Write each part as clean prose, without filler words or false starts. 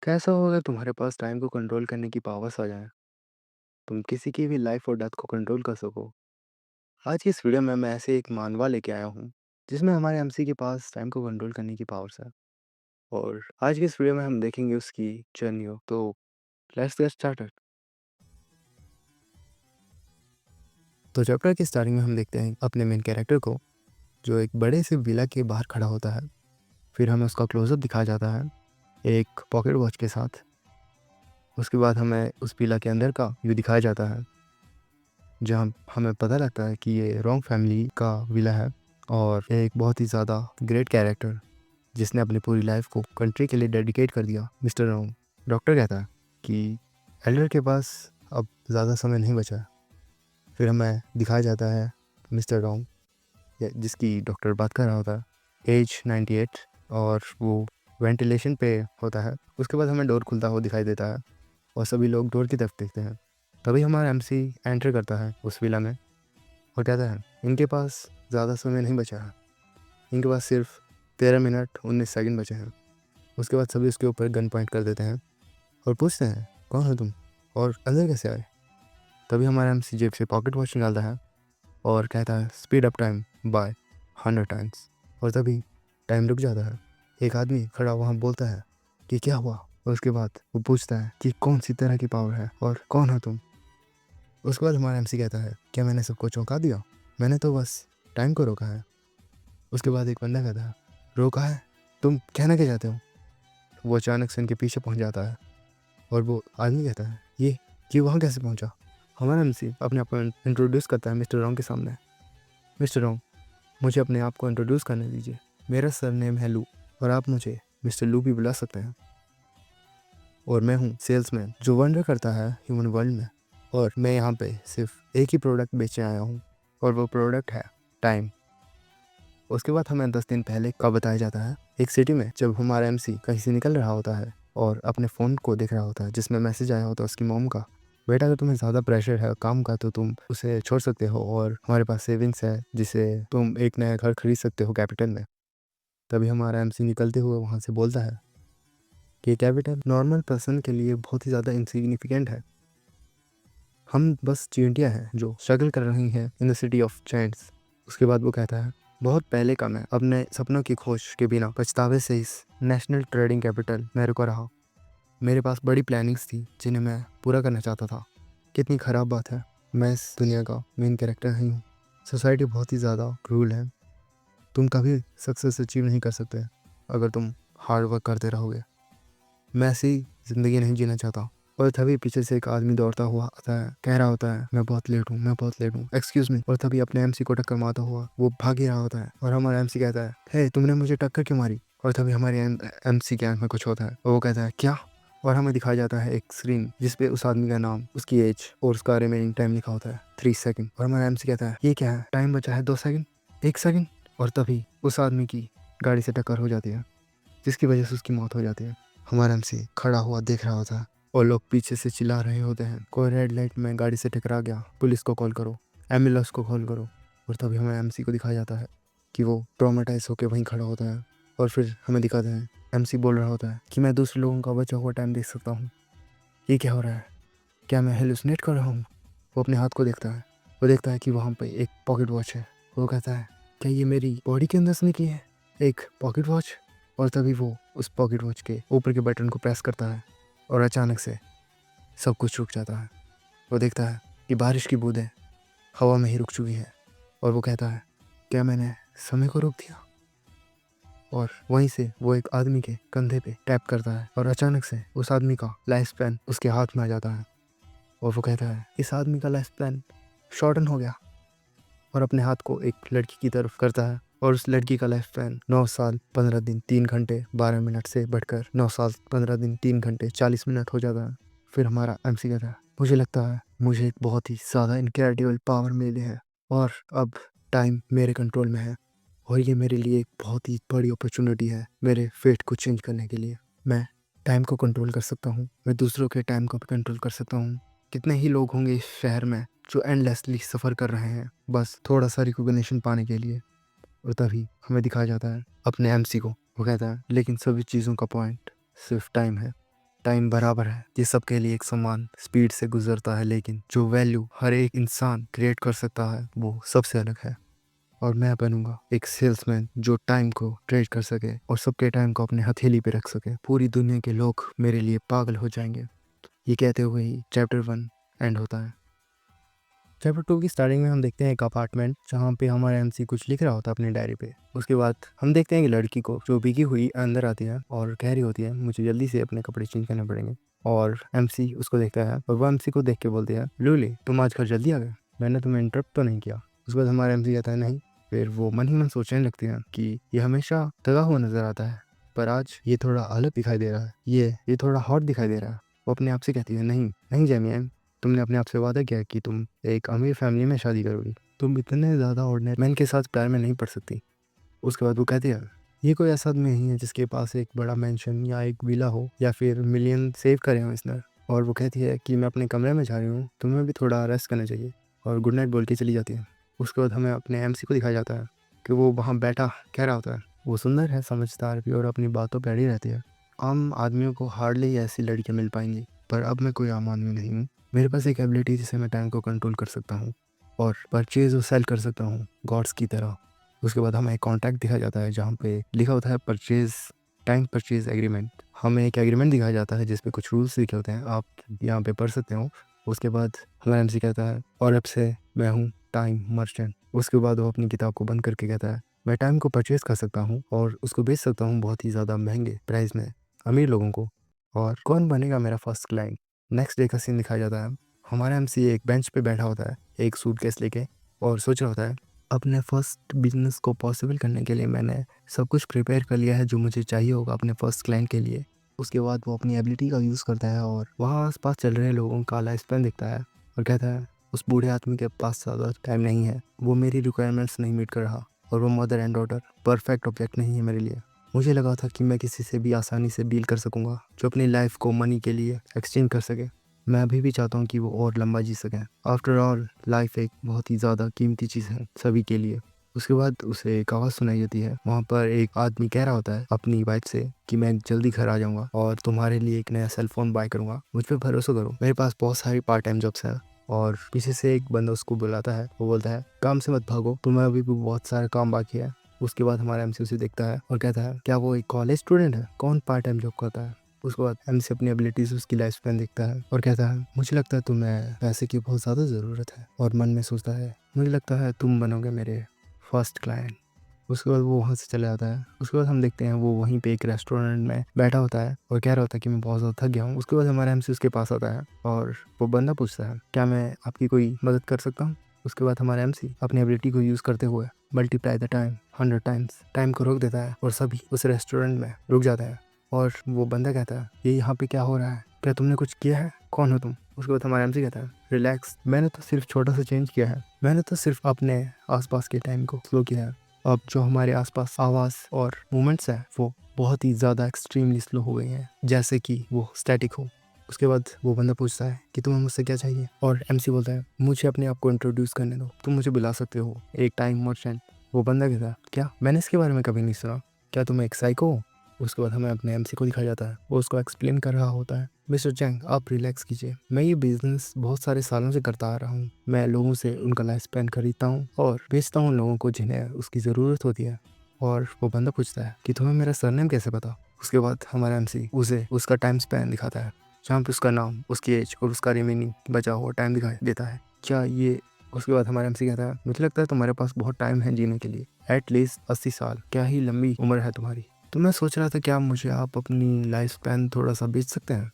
कैसा होगा अगर तुम्हारे पास टाइम को कंट्रोल करने की पावर्स आ जाएँ? तुम किसी की भी लाइफ़ और डेथ को कंट्रोल कर सको। आज की इस वीडियो में मैं ऐसे एक मानवा लेके आया हूँ, जिसमें हमारे एमसी के पास टाइम को कंट्रोल करने की पावर्स है। और आज की इस वीडियो में हम देखेंगे उसकी जर्नी हो। तो लेट्स गेट स्टार्टेड। तो चैप्टर की स्टार्टिंग में हम देखते हैं अपने मेन कैरेक्टर को, जो एक बड़े से विला के बाहर खड़ा होता है। फिर हमें उसका क्लोज़अप दिखाया जाता है, एक पॉकेट वॉच के साथ। उसके बाद हमें उस विला के अंदर का व्यू दिखाया जाता है, जहाँ हमें पता लगता है कि ये रॉन्ग फैमिली का विला है और एक बहुत ही ज़्यादा ग्रेट कैरेक्टर जिसने अपनी पूरी लाइफ को कंट्री के लिए डेडिकेट कर दिया, मिस्टर रॉन्ग। डॉक्टर कहता है कि एल्डर के पास अब ज़्यादा समय नहीं बचा है। फिर हमें दिखाया जाता है मिस्टर रॉन्ग, जिसकी डॉक्टर बात कर रहा होता है, एज 98, और वो वेंटिलेशन पे होता है। उसके बाद हमें डोर खुलता हुआ दिखाई देता है और सभी लोग डोर की तरफ देखते हैं। तभी हमारा एमसी एंटर करता है उस विला में और कहता है इनके पास ज़्यादा समय नहीं बचा है, इनके पास सिर्फ 13 मिनट 19 सेकंड बचे हैं। उसके बाद सभी उसके ऊपर गन पॉइंट कर देते हैं और पूछते हैं कौन हो तुम और अंदर कैसे आए। तभी हमारा एमसी जेब से पॉकेट वॉच निकालता है और कहता है speed up time by 100 times. और तभी टाइम रुक जाता है। एक आदमी खड़ा वहाँ बोलता है कि क्या हुआ, और उसके बाद वो पूछता है कि कौन सी तरह की पावर है और कौन हो तुम। उसके बाद हमारा एमसी कहता है क्या मैंने सबको चौंका दिया, मैंने तो बस टाइम को रोका है। उसके बाद एक बंदा कहता है रोका है, तुम कहना क्या चाहते हो। वो अचानक से इनके पीछे पहुंच जाता है और वो आदमी कहता है ये वहाँ कैसे पहुंचा। हमारा एमसी अपने आप को इंट्रोड्यूस करता है मिस्टर रॉन्ग के सामने। मिस्टर रॉन्ग, मुझे अपने आप को इंट्रोड्यूस करने दीजिए। मेरा सरनेम है लू और आप मुझे मिस्टर लू भी बुला सकते हैं। और मैं हूँ सेल्समैन जो वंडर करता है ह्यूमन वर्ल्ड में, और मैं यहाँ पे सिर्फ एक ही प्रोडक्ट बेचने आया हूँ और वो प्रोडक्ट है टाइम। उसके बाद हमें 10 दिन पहले का बताया जाता है, एक सिटी में जब हमारा एमसी कहीं से निकल रहा होता है और अपने फ़ोन को देख रहा होता है, जिसमें मैसेज आया होता है उसकी मॉम का, बेटा अगर तुम्हें ज़्यादा प्रेशर है काम का तो तुम उसे छोड़ सकते हो और हमारे पास सेविंग्स है जिसे तुम एक नया घर खरीद सकते हो कैपिटल में। तभी हमारा एमसी निकलते हुए वहाँ से बोलता है कि कैपिटल नॉर्मल पर्सन के लिए बहुत ही ज़्यादा इंसिग्निफिकेंट है, हम बस चींटियाँ हैं जो स्ट्रगल कर रही हैं in the city of giants. उसके बाद वो कहता है बहुत पहले का मैं अपने सपनों की खोज के बिना पछतावे से इस नेशनल ट्रेडिंग कैपिटल में रुका रहा। मेरे पास बड़ी प्लानिंग्स थी जिन्हें मैं पूरा करना चाहता था। कितनी ख़राब बात है, मैं इस दुनिया का मेन कैरेक्टर नहीं हूँ। सोसाइटी बहुत ही ज़्यादा क्रूल है, तुम कभी सक्सेस अचीव नहीं कर सकते अगर तुम हार्ड वर्क करते रहोगे। मैं ऐसी ज़िंदगी नहीं जीना चाहता। और तभी पीछे से एक आदमी दौड़ता हुआ आता है, कह रहा होता है मैं बहुत लेट हूँ, मैं बहुत लेट हूँ, एक्सक्यूज़ मी। और तभी अपने एमसी को टक्कर मारता हुआ वो भाग ही रहा होता है और हमारा एमसी कहता है हे तुमने मुझे टक्कर क्यों मारी। और तभी हमारे एमसी के आंख में कुछ होता है और वो कहता है क्या। और हमें दिखाया जाता है एक स्क्रीन जिसपे उस आदमी का नाम, उसकी एज और उसका रिमेनिंग टाइम लिखा होता है 3 सेकंड। और हमारा एमसी कहता है ये क्या है, टाइम बचा है 2 सेकंड, 1 सेकंड। और तभी उस आदमी की गाड़ी से टक्कर हो जाती है जिसकी वजह से उसकी मौत हो जाती है। हमारा एमसी खड़ा हुआ देख रहा होता है और लोग पीछे से चिल्ला रहे होते हैं कोई रेड लाइट में गाड़ी से टकरा गया, पुलिस को कॉल करो, एम्बुलेंस को कॉल करो। और तभी हमें एमसी को दिखाया जाता है कि वो ट्रॉमेटाइज होकर वहीं खड़ा होता है। और फिर हमें दिखाते हैं एमसी बोल रहा होता है कि मैं दूसरे लोगों का बचा हुआ टाइम देख सकता हूँ। ये क्या हो रहा है, क्या मैं हेलुसिनेट कर रहा हूँ। वो अपने हाथ को देखता है, वो देखता है कि वहाँ पर एक पॉकेट वॉच है। वो कहता है क्या ये मेरी बॉडी के अंदर से निकली है एक पॉकेट वॉच। और तभी वो उस पॉकेट वॉच के ऊपर के बटन को प्रेस करता है और अचानक से सब कुछ रुक जाता है। वो देखता है कि बारिश की बूंदें हवा में ही रुक चुकी है और वो कहता है क्या मैंने समय को रोक दिया। और वहीं से वो एक आदमी के कंधे पे टैप करता है और अचानक से उस आदमी का लाइफ स्पैन उसके हाथ में आ जाता है और वो कहता है इस आदमी का लाइफ स्पैन शॉर्टन हो गया। और अपने हाथ को एक लड़की की तरफ करता है और उस लड़की का लाइफ स्पैन 9 साल 15 दिन 3 घंटे 12 मिनट से बढ़कर 9 साल 15 दिन 3 घंटे 40 मिनट हो जाता है। फिर हमारा एमसी कहता है मुझे लगता है मुझे एक बहुत ही ज़्यादा इनक्रेडिबल पावर मिली है और अब टाइम मेरे कंट्रोल में है और ये मेरे लिए एक बहुत ही बड़ी अपॉर्चुनिटी है मेरे फेट को चेंज करने के लिए। मैं टाइम को कंट्रोल कर सकता हूँ, मैं दूसरों के टाइम को भी कंट्रोल कर सकता हूँ। कितने ही लोग होंगे इस शहर में जो एंडलेसली सफ़र कर रहे हैं बस थोड़ा सा रिकॉग्निशन पाने के लिए। और तभी हमें दिखाया जाता है अपने एमसी को, वो कहता है लेकिन सभी चीज़ों का पॉइंट सिर्फ टाइम है। टाइम बराबर है, ये सबके लिए एक समान स्पीड से गुजरता है, लेकिन जो वैल्यू हर एक इंसान क्रिएट कर सकता है वो सबसे अलग है। और मैं बनूंगा एक सेल्समैन जो टाइम को ट्रेड कर सके और सबके टाइम को अपने हथेली पे रख सके। पूरी दुनिया के लोग मेरे लिए पागल हो जाएंगे। ये कहते हुए ही चैप्टर 1 एंड होता है। चैप्टर 2 की स्टार्टिंग में हम देखते हैं एक अपार्टमेंट जहाँ पे हमारा एमसी कुछ लिख रहा होता है अपनी डायरी पे। उसके बाद हम देखते हैं कि लड़की को जो भीगी हुई अंदर आती है और कह रही होती है मुझे जल्दी से अपने कपड़े चेंज करने पड़ेंगे। और एमसी उसको देखता है और वो एमसी को देख के बोलती है लूली तुम आज घर जल्दी आ गए, मैंने तुम्हें इंटरप्ट तो नहीं किया। उसके बाद हमारा एमसी कहता है नहीं। फिर वो मन ही मन सोचने लगती है कि ये हमेशा थका हुआ नजर आता है पर आज ये थोड़ा अलग दिखाई दे रहा है, ये थोड़ा हॉट दिखाई दे रहा है। वो अपने आप से कहती है नहीं नहीं जेमियन, तुमने अपने आप से वादा किया कि तुम एक अमीर फैमिली में शादी करोगी, तुम इतने ज़्यादा ऑर्डिनरी मैन के साथ प्यार में नहीं पड़ सकती। उसके बाद वो कहती है ये कोई ऐसा आदमी नहीं है जिसके पास एक बड़ा मेंशन या एक विला हो या फिर मिलियन सेव करे हो इसने। और वो कहती है कि मैं अपने कमरे में जा रही हूँ, तुम्हें भी थोड़ा रेस्ट करना चाहिए। और गुड नाइट बोल के चली जाती है। उसके बाद हमें अपने एमसी को दिखाया जाता है कि वो वहाँ बैठा कह रहा होता है। वो सुंदर है, समझदार भी और अपनी बातों पर अड़ी रहती है। आम आदमियों को हार्डली ऐसी लड़कियाँ मिल पाएंगी, पर अब मैं कोई आम आदमी नहीं हूँ। मेरे पास एक एबिलिटी जिससे मैं टाइम को कंट्रोल कर सकता हूँ और परचेज और सेल कर सकता हूँ गॉड्स की तरह। उसके बाद हमें एक कॉन्ट्रैक्ट दिखाया जाता है जहाँ पे लिखा होता है परचेज टाइम परचेज एग्रीमेंट। हमें एक एग्रीमेंट दिखाया जाता है जिसपे कुछ रूल्स लिखे होते हैं, आप यहाँ पे पढ़ सकते हो। उसके बाद हमारा एमसी कहता है और अब से मैं हूँ टाइम मर्चेंट। उसके बाद वो अपनी किताब को बंद करके कहता है मैं टाइम को परचेज कर सकता हूँ और उसको बेच सकता हूँ बहुत ही ज़्यादा महंगे प्राइस में अमीर लोगों को। और कौन बनेगा मेरा फर्स्ट क्लाइंट। नेक्स्ट डे का सीन दिखाया जाता है। हमारा एमसी एक बेंच पे बैठा होता है एक सूटकेस लेके और सोच रहा होता है अपने फर्स्ट बिजनेस को पॉसिबल करने के लिए मैंने सब कुछ प्रिपेयर कर लिया है जो मुझे चाहिए होगा अपने फर्स्ट क्लाइंट के लिए। उसके बाद वो अपनी एबिलिटी का यूज़ करता है और वहाँ आसपास चल रहे लोगों का लाइफ स्पैन दिखता है और कहता है उस बूढ़े आदमी के पास ज़्यादा टाइम नहीं है, वो मेरी रिक्वायरमेंट्स नहीं मीट कर रहा और वो mother and daughter perfect object नहीं है मेरे लिए। मुझे लगा था कि मैं किसी से भी आसानी से डील कर सकूंगा जो अपनी लाइफ को मनी के लिए एक्सचेंज कर सके। मैं अभी भी चाहता हूँ कि वो और लंबा जी सकें। आफ्टर ऑल लाइफ एक बहुत ही ज़्यादा कीमती चीज़ है सभी के लिए। उसके बाद उसे एक आवाज़ सुनाई देती है। वहाँ पर एक आदमी कह रहा होता है अपनी वाइफ से कि मैं जल्दी घर आ जाऊँगा और तुम्हारे लिए एक नया सेल फोन बाय करूँगा, मुझ पर भरोसा करो, मेरे पास बहुत सारी पार्ट टाइम जॉब्स हैं। और पीछे से एक बंदा उसको बुलाता है, वो बोलता है काम से मत भागो, तुम्हें अभी भी बहुत सारा काम बाकी है। उसके बाद हमारा एमसी उसे देखता है और कहता है क्या वो एक कॉलेज स्टूडेंट है, कौन पार्ट टाइम जॉब करता है। उसके बाद एमसी अपनी एबिलिटीज उसकी लाइफ स्पैन देखता है और कहता है मुझे लगता है तुम्हें पैसे की बहुत ज़्यादा ज़रूरत है। और मन में सोचता है मुझे लगता है तुम बनोगे मेरे फर्स्ट क्लाइंट। उसके बाद वो वहाँ से चला जाता है। उसके बाद हम देखते हैं वो वहीं पे एक रेस्टोरेंट में बैठा होता है और कह रहा होता है कि मैं बहुत ज़्यादा थक गया हूँ। उसके बाद हमारा एमसी उसके पास आता है और वो बंदा पूछता है क्या मैं आपकी कोई मदद कर सकता हूँ। उसके बाद हमारा एमसी अपनी एबिलिटी को यूज़ करते हुए multiply the time 100 times time को रोक देता है और सभी उस रेस्टोरेंट में रुक जाते हैं। और वो बंदा कहता है ये यहाँ पे क्या हो रहा है, क्या तुमने कुछ किया है, कौन हो तुम। उसके बाद हमारा एमसी कहता है रिलैक्स, मैंने तो सिर्फ छोटा सा चेंज किया है, मैंने तो सिर्फ अपने आसपास के टाइम को स्लो किया है। अब जो हमारे आसपास आवाज़ और मूवमेंट्स है वो बहुत ही ज़्यादा एक्सट्रीमली स्लो हो गई हैं, जैसे कि वो स्टैटिक हो। उसके बाद वो बंदा पूछता है कि तुम्हें मुझसे क्या चाहिए और एमसी बोलता है मुझे अपने आप को इंट्रोड्यूस करने दो, तुम मुझे बुला सकते हो एक टाइम मर्चेंट। वो बंदा कहता है क्या, मैंने इसके बारे में कभी नहीं सुना, क्या तुम एक साइको हो। उसके बाद हमें अपने एमसी को दिखाया जाता है, वो उसको एक्सप्लेन कर रहा होता है मिस्टर चैंग आप रिलैक्स कीजिए, मैं ये बिजनेस बहुत सारे सालों से करता आ रहा हूँ। मैं लोगों से उनका लाइफ स्पैन खरीदता हूँ और बेचता हूँ लोगों को जिन्हें उसकी ज़रूरत होती है। और वो बंदा पूछता है कि तुम्हें मेरा सरनेम कैसे पता। उसके बाद हमारा एमसी उसे उसका टाइम स्पैन दिखाता है जहाँ पे उसका नाम, उसकी एज और उसका रिमेनिंग बचा हुआ टाइम दिखाई देता है। क्या ये उसके बाद हमारा एमसी कहता है मुझे लगता है तुम्हारे पास बहुत टाइम है जीने के लिए, एटलीस्ट 80 साल, क्या ही लंबी उम्र है तुम्हारी। तो मैं सोच रहा था क्या मुझे आप अपनी लाइफ स्पैन थोड़ा सा बेच सकते हैं।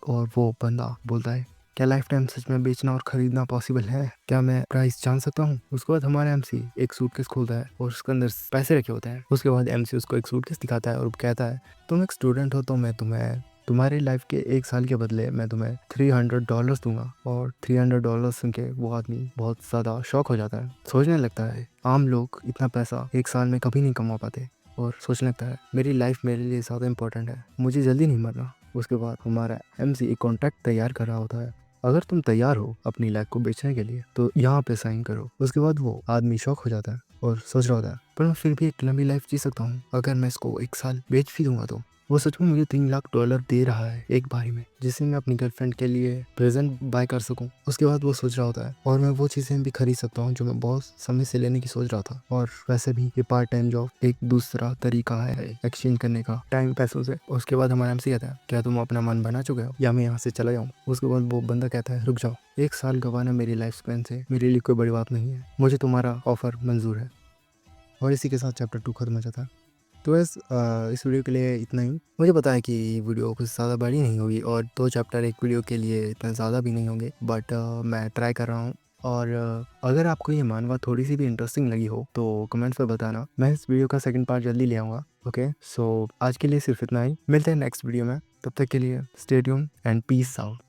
और वो बंदा बोलता है क्या लाइफ टाइम सच में बेचना और खरीदना पॉसिबल है, क्या मैं प्राइस जान सकता हूँ। उसके बाद हमारा एमसी एक सूटकेस खोलता है और उसके अंदर पैसे रखे होते हैं। उसके बाद एमसी उसको एक सूटकेस दिखाता है और कहता है तुम एक स्टूडेंट हो तो मैं तुम्हें तुम्हारी लाइफ के 1 साल के बदले मैं तुम्हें $300 दूंगा। और $300 सुन के वो आदमी बहुत ज़्यादा शॉक हो जाता है, सोचने लगता है आम लोग इतना पैसा 1 साल में कभी नहीं कमा पाते। और सोचने लगता है मेरी लाइफ मेरे लिए ज़्यादा इंपॉर्टेंट है, मुझे जल्दी नहीं मरना। उसके बाद हमारा एमसी एक कॉन्ट्रैक्ट तैयार कर रहा होता है, अगर तुम तैयार हो अपनी लाइफ को बेचने के लिए तो यहाँ पे साइन करो। उसके बाद वो आदमी शॉक हो जाता है और सोच रहा होता है पर मैं फिर भी एक लंबी लाइफ जी सकता हूँ, अगर मैं इसको 1 साल बेच भी दूंगा तो। वो सच में मुझे $3 लाख दे रहा है एक बारी में, जिससे मैं अपनी गर्लफ्रेंड के लिए प्रेजेंट बाय कर सकूं। उसके बाद वो सोच रहा होता है और मैं वो चीज़ें भी खरीद सकता हूँ जो मैं बहुत समय से लेने की सोच रहा था। और वैसे भी ये पार्ट टाइम जॉब एक दूसरा तरीका है एक्सचेंज करने का टाइम पैसों से। उसके बाद हमारा एमसी कहता है, क्या तुम अपना मन बना चुके हो या मैं यहाँ से चला जाऊँ? उसके बाद वो बंदा कहता है, रुक जाओ, 1 साल गंवाना मेरी लाइफ स्पेन से मेरे लिए कोई बड़ी बात नहीं है, मुझे तुम्हारा ऑफर मंजूर है। और इसी के साथ चैप्टर 2 खत्म हो जाता है। तो बस इस वीडियो के लिए इतना ही। मुझे पता है कि वीडियो कुछ ज़्यादा बड़ी नहीं होगी और 2 चैप्टर एक वीडियो के लिए इतना ज़्यादा भी नहीं होंगे, बट मैं ट्राई कर रहा हूँ। और अगर आपको ये मानवा थोड़ी सी भी इंटरेस्टिंग लगी हो तो कमेंट्स में बताना, मैं इस वीडियो का सेकंड पार्ट जल्दी ले आऊँगा। ओके, सो आज के लिए सिर्फ इतना ही, मिलते हैं नेक्स्ट वीडियो में। तब तक के लिए stay tuned and peace out.